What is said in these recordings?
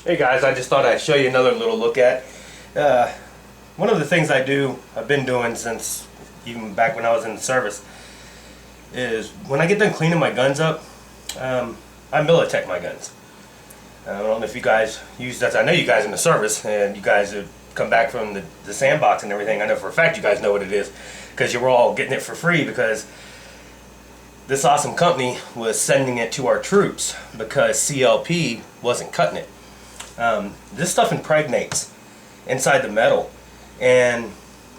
Hey guys, I just thought I'd show you another little look at. One of the things I've been doing since even back when I was in the service, is when I get done cleaning my guns up, I Militec my guns. I don't know if you guys use that. I know you guys in the service, and you guys have come back from the sandbox and everything. I know for a fact you guys know what it is, because you were all getting it for free because this awesome company was sending it to our troops because CLP wasn't cutting it. This stuff impregnates inside the metal, and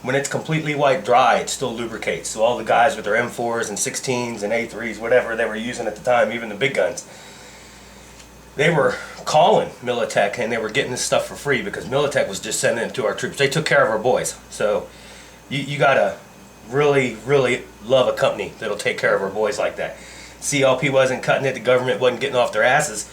when it's completely wiped dry, it still lubricates. So all the guys with their M4s and 16s and A3s, whatever they were using at the time, even the big guns, they were calling Militec and they were getting this stuff for free because Militec was just sending it to our troops. They took care of our boys. So you gotta really love a company that'll take care of our boys like that. CLP wasn't cutting it. The government wasn't getting off their asses.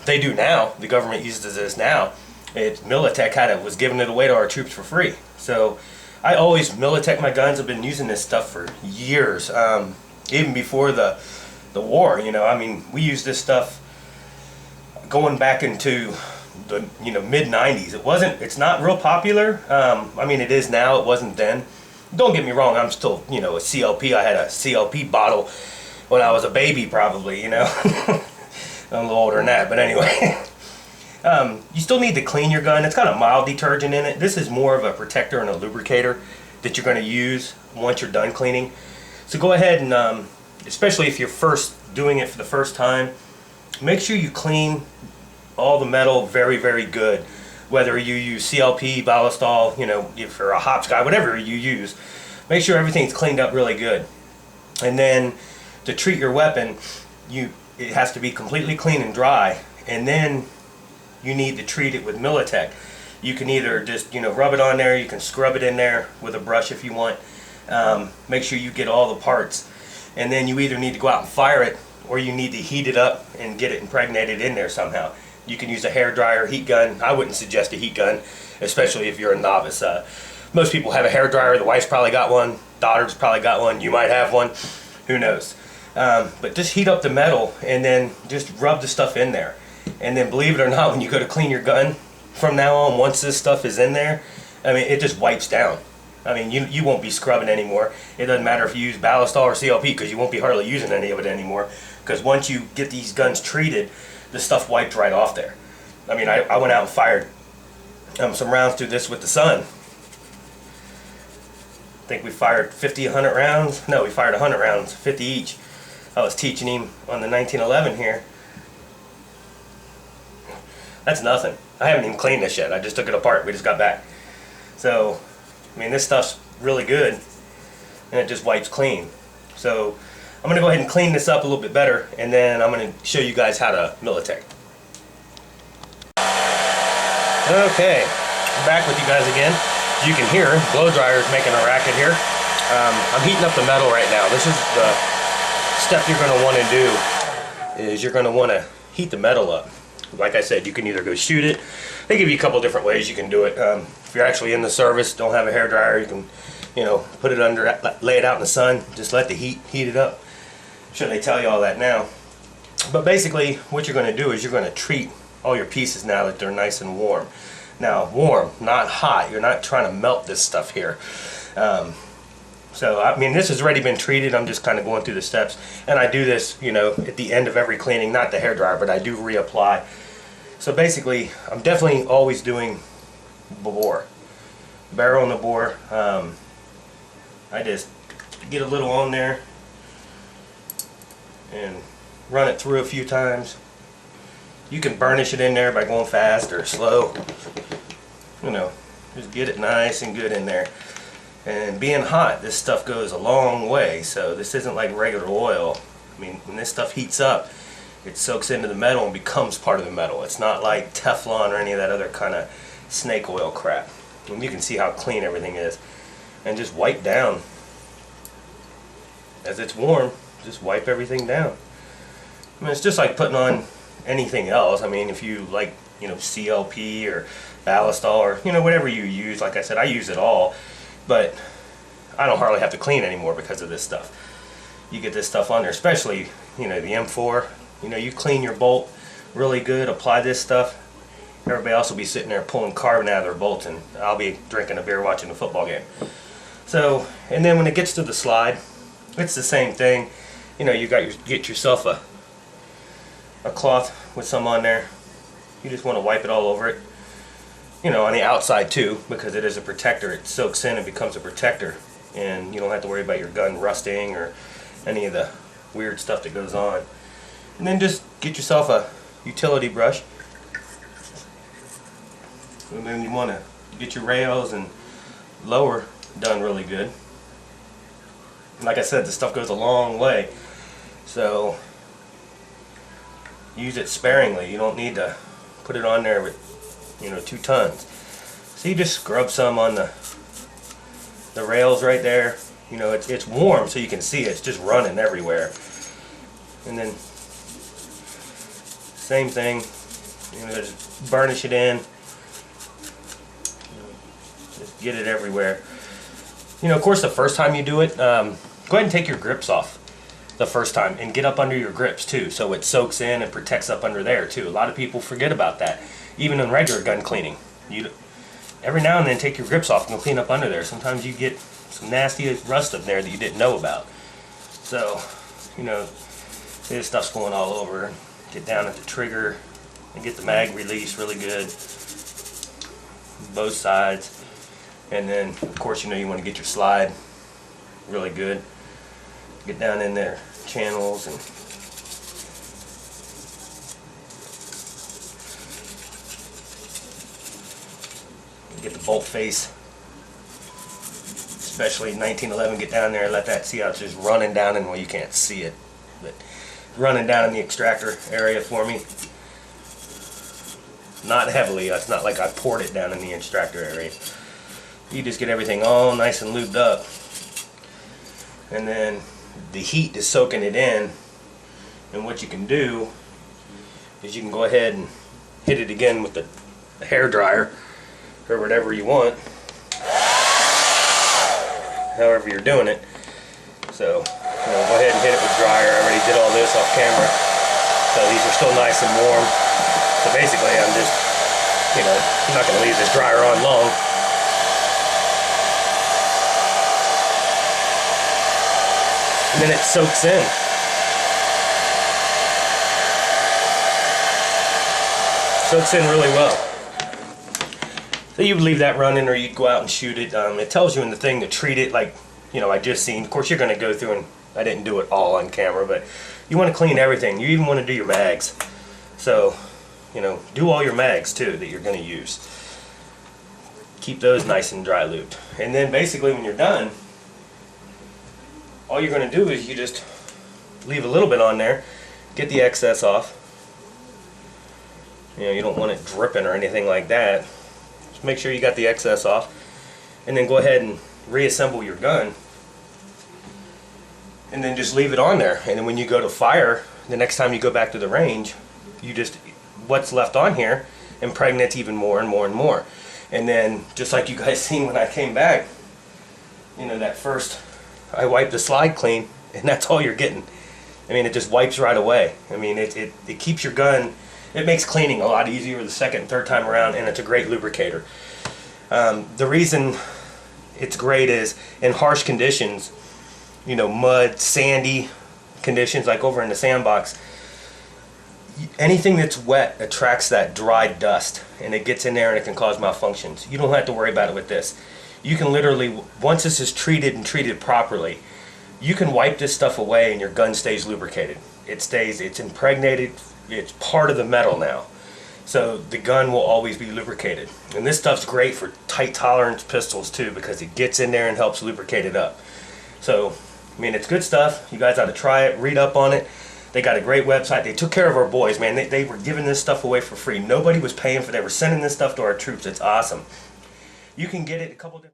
They do now. The government uses this now. Militec was giving it away to our troops for free. So I always Militec my guns. I've been using this stuff for years, even before the war. I mean, we used this stuff going back into the mid 90s. It's not real popular. I mean, it is now. It wasn't then. Don't get me wrong. I'm still a CLP. I had a CLP bottle when I was a baby, probably. I'm a little older than that, but anyway. You still need to clean your gun. It's got a mild detergent in it. This is more of a protector and a lubricator that you're going to use once you're done cleaning. So go ahead and, especially if you're first doing it for the first time, make sure you clean all the metal very good. Whether you use CLP, Ballistol, if you're a hops guy, whatever you use, make sure everything's cleaned up really good. And then to treat your weapon, it has to be completely clean and dry, and then you need to treat it with Militec. You can either just rub it on there, you can scrub it in there with a brush if you want. Make sure you get all the parts, and then you either need to go out and fire it, or you need to heat it up and get it impregnated in there somehow. You can use a hair dryer, heat gun. I wouldn't suggest a heat gun, especially if you're a novice. Most people have a hair dryer. The wife's probably got one, daughter's probably got one, you might have one, who knows. But just heat up the metal and then just rub the stuff in there. And then believe it or not, when you go to clean your gun from now on, once this stuff is in there, I mean, it just wipes down. I mean, you won't be scrubbing anymore. It doesn't matter if you use Ballistol or CLP, because you won't be hardly using any of it anymore. Because once you get these guns treated, the stuff wiped right off there. I mean, I went out and fired some rounds through this with the son. I think we fired 50, 100 rounds. No, we fired 100 rounds, 50 each. I was teaching him on the 1911 here. That's nothing. I haven't even cleaned this yet. I just took it apart. We just got back. So, I mean, this stuff's really good, and it just wipes clean. So, I'm going to go ahead and clean this up a little bit better, and then I'm going to show you guys how to Militec. Okay, I'm back with you guys again. As you can hear, blow dryer is making a racket here. I'm heating up the metal right now. This is the step you're going to want to do, is you're going to want to heat the metal up. Like I said, you can either go shoot it. They give you a couple different ways you can do it. If you're actually in the service, don't have a hair dryer, you can put it under, lay it out in the sun, just let the heat it up. Should they tell you all that now? But basically, what you're going to do is you're going to treat all your pieces now that they're nice and warm. Now, warm, not hot. You're not trying to melt this stuff here. So, I mean, this has already been treated. I'm just kind of going through the steps. And I do this, at the end of every cleaning, not the hair dryer, but I do reapply. So basically, I'm definitely always doing bore. Barrel in the bore. I just get a little on there and run it through a few times. You can burnish it in there by going fast or slow. Just get it nice and good in there. And being hot, this stuff goes a long way. So this isn't like regular oil. I mean, when this stuff heats up, it soaks into the metal and becomes part of the metal. It's not like Teflon or any of that other kind of snake oil crap. And you can see how clean everything is. And just wipe down. As it's warm, just wipe everything down. I mean, it's just like putting on anything else. I mean, if you like, CLP or Ballistol or, whatever you use. Like I said, I use it all. But I don't hardly have to clean anymore because of this stuff. You get this stuff on there, especially, the M4. You clean your bolt really good, apply this stuff, Everybody else will be sitting there pulling carbon out of their bolts, and I'll be drinking a beer watching a football game. So, and then when it gets to the slide, it's the same thing. You know, you get yourself a cloth with some on there. You just want to wipe it all over it. You know, on the outside too, because it is a protector. It soaks in and becomes a protector, and you don't have to worry about your gun rusting or any of the weird stuff that goes on. And then just get yourself a utility brush, and then you want to get your rails and lower done really good. And like I said, this stuff goes a long way, so use it sparingly. You don't need to put it on there with, you know, 2 tons. So you just scrub some on the rails right there. You know, it's warm, so you can see it's just running everywhere. And then same thing, you know, just burnish it in. Just get it everywhere. You know, of course, the first time you do it, go ahead and take your grips off the first time and get up under your grips too, so it soaks in and protects up under there too. A lot of people forget about that, even in regular gun cleaning. You every now and then take your grips off and clean up under there. Sometimes you get some nasty rust up there that you didn't know about. So, you know, this stuff's going all over. Get down at the trigger and get the mag released really good, both sides. And then, of course, you know, you want to get your slide really good. Get down in there, channels, and get the bolt face, especially 1911. Get down there and let that see how it's just running down, and well, you can't see it, but running down in the extractor area for me. Not heavily. It's not like I poured it down in the extractor area. You just get everything all nice and lubed up, and then the heat is soaking it in. And what you can do is you can go ahead and hit it again with the hair dryer or whatever you want, however you're doing it. So, you know, go ahead and hit it with dryer. I already did all this off camera, so these are still nice and warm. So basically, I'm just, you know, I'm not going to leave this dryer on long. And then it soaks in. Soaks in really well. So you would leave that running, or you'd go out and shoot it. It tells you in the thing to treat it like, you know, I just seen. Of course, you're going to go through, and I didn't do it all on camera, but you want to clean everything. You even want to do your mags. So, you know, do all your mags too that you're going to use. Keep those nice and dry lubed. And then basically when you're done, all you're going to do is you just leave a little bit on there, get the excess off. You know, you don't want it dripping or anything like that. Just make sure you got the excess off, and then go ahead and reassemble your gun, and then just leave it on there. And then when you go to fire, the next time you go back to the range, you just, what's left on here impregnates even more and more and more. And then just like you guys seen when I came back, you know, that first, I wiped the slide clean, and that's all you're getting. I mean, it just wipes right away. I mean, it keeps your gun, it makes cleaning a lot easier the second and third time around, and it's a great lubricator. The reason it's great is in harsh conditions, you know, mud, sandy conditions, like over in the sandbox, anything that's wet attracts that dry dust, and it gets in there and it can cause malfunctions. You don't have to worry about it with this. You can literally, once this is treated and treated properly, you can wipe this stuff away and your gun stays lubricated. It stays, it's impregnated, it's part of the metal now. So the gun will always be lubricated. And this stuff's great for tight tolerance pistols too, because it gets in there and helps lubricate it up. So, I mean, it's good stuff. You guys ought to try it, read up on it. They got a great website. They took care of our boys, man. They were giving this stuff away for free. Nobody was paying for it. They were sending this stuff to our troops. It's awesome. You can get it a couple different